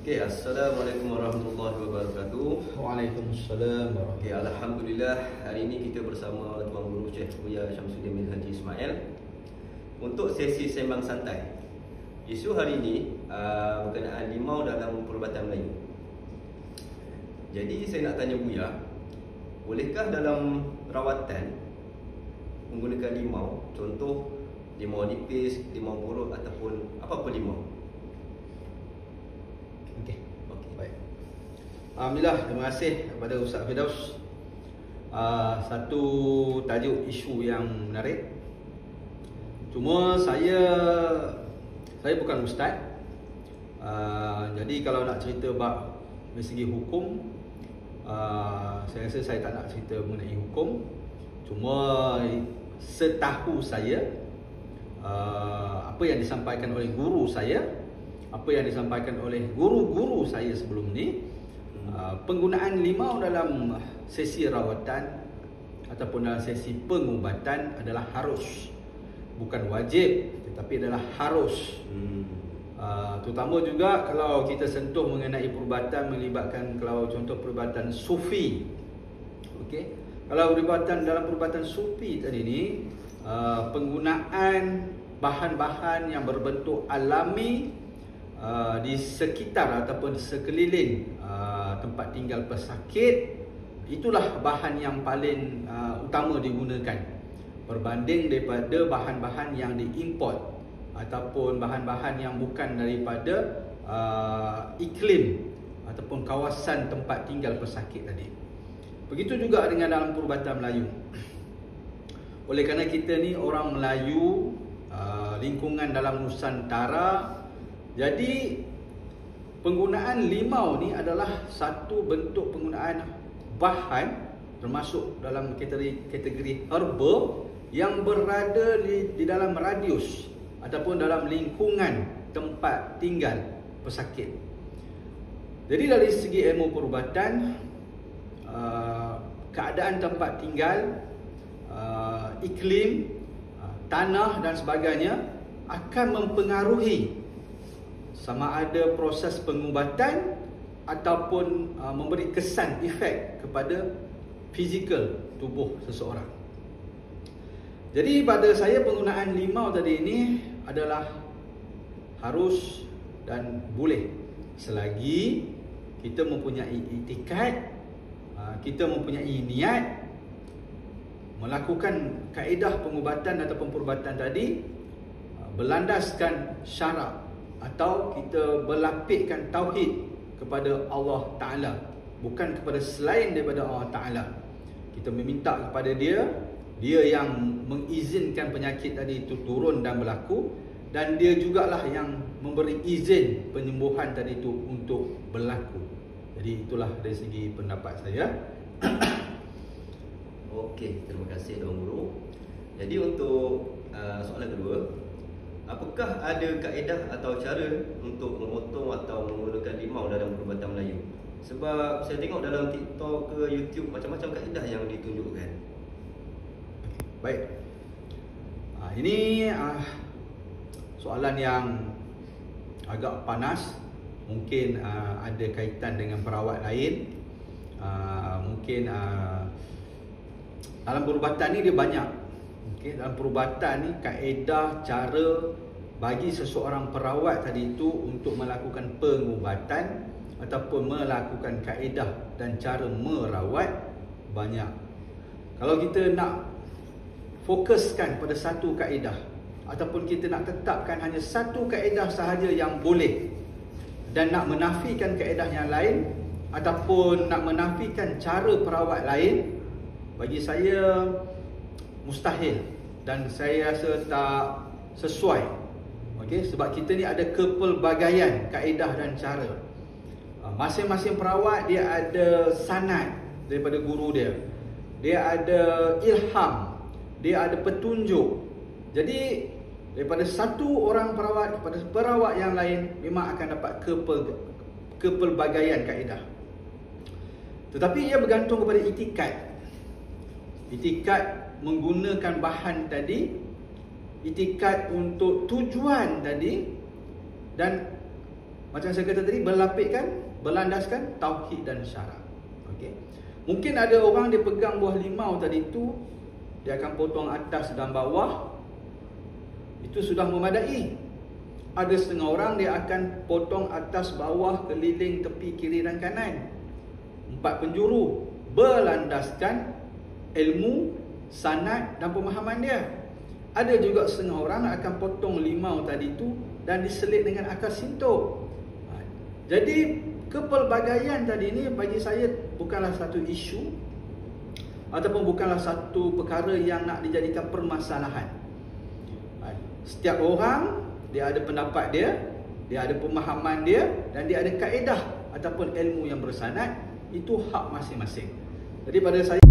Okey, Assalamualaikum warahmatullahi wabarakatuh. Waalaikumsalam warahmatullahi Okey, alhamdulillah hari ini kita bersama Tuan Guru Syekh Buya Syamsuddin bin Haji Ismail untuk sesi sembang santai. Isu hari ini berkenaan limau dalam perubatan Melayu. Jadi saya nak tanya Buya, bolehkah dalam rawatan menggunakan limau, contoh limau nipis, limau purut ataupun apa-apa limau? Okey. Baik. Alhamdulillah, terima kasih kepada Ustaz Firdaus. Satu tajuk isu yang menarik. Cuma saya bukan ustaz. Jadi kalau nak cerita bab dari segi hukum, saya rasa saya tak nak cerita mengenai hukum. Cuma setahu saya, apa yang disampaikan oleh guru saya, apa yang disampaikan oleh guru-guru saya sebelum ni, penggunaan limau dalam sesi rawatan ataupun dalam sesi pengubatan adalah harus, bukan wajib, tetapi adalah harus. Terutama juga kalau kita sentuh mengenai perubatan melibatkan, kalau contoh perubatan sufi. Okey, kalau dalam perubatan sufi tadi ni, penggunaan bahan-bahan yang berbentuk alami di sekitar ataupun di sekeliling tempat tinggal pesakit, itulah bahan yang paling utama digunakan berbanding daripada bahan-bahan yang diimport ataupun bahan-bahan yang bukan daripada iklim ataupun kawasan tempat tinggal pesakit tadi. Begitu juga dengan dalam perubatan Melayu. Oleh kerana kita ni orang Melayu, lingkungan dalam Nusantara, jadi penggunaan limau ni adalah satu bentuk penggunaan bahan termasuk dalam kategori herba yang berada di dalam radius ataupun dalam lingkungan tempat tinggal pesakit. Jadi dari segi ilmu perubatan, keadaan tempat tinggal, iklim, tanah dan sebagainya akan mempengaruhi sama ada proses pengubatan ataupun memberi kesan efek kepada fizikal tubuh seseorang. Jadi pada saya penggunaan limau tadi ini adalah harus dan boleh selagi kita mempunyai itikad, kita mempunyai niat melakukan kaedah pengubatan ataupun perubatan tadi berlandaskan syarak atau kita berlapikkan tauhid kepada Allah Ta'ala, bukan kepada selain daripada Allah Ta'ala. Kita meminta kepada Dia yang mengizinkan penyakit tadi itu turun dan berlaku, dan Dia jugalah yang memberi izin penyembuhan tadi itu untuk berlaku. Jadi itulah dari segi pendapat saya. Okey, terima kasih Tuan Guru. Jadi untuk soalan kedua, apakah ada kaedah atau cara untuk memotong atau menggunakan limau dalam perubatan Melayu? Sebab saya tengok dalam TikTok ke YouTube macam-macam kaedah yang ditunjukkan. Baik. Ini soalan yang agak panas. Mungkin ada kaitan dengan perawat lain. Mungkin dalam perubatan ni dia banyak. Okay, dalam perubatan ni kaedah cara bagi seseorang perawat tadi itu untuk melakukan pengubatan ataupun melakukan kaedah dan cara merawat banyak. Kalau kita nak fokuskan pada satu kaedah ataupun kita nak tetapkan hanya satu kaedah sahaja yang boleh dan nak menafikan kaedah yang lain ataupun nak menafikan cara perawat lain, bagi saya mustahil dan saya rasa tak sesuai. Okey, sebab kita ni ada kepelbagaian kaedah dan cara. Masing-masing perawat dia ada sanad daripada guru dia. Dia ada ilham, dia ada petunjuk. Jadi daripada satu orang perawat kepada perawat yang lain memang akan dapat kepelbagaian kaedah. Tetapi ia bergantung kepada itikad. Itikad menggunakan bahan tadi, itikad untuk tujuan tadi, dan macam saya kata tadi, berlandaskan tauhid dan syarak. Okey. Mungkin ada orang dia pegang buah limau tadi tu, dia akan potong atas dan bawah, itu sudah memadai. Ada setengah orang dia akan potong atas bawah, keliling, tepi, kiri dan kanan, 4 penjuru, berlandaskan ilmu, sanad dan pemahaman dia. Ada juga setengah orang akan potong limau tadi tu dan diselit dengan akar sintok. Jadi kepelbagaian tadi ni bagi saya bukanlah satu isu ataupun bukanlah satu perkara yang nak dijadikan permasalahan. Setiap orang dia ada pendapat dia, dia ada pemahaman dia, dan dia ada kaedah ataupun ilmu yang bersanad. Itu hak masing-masing. Jadi pada saya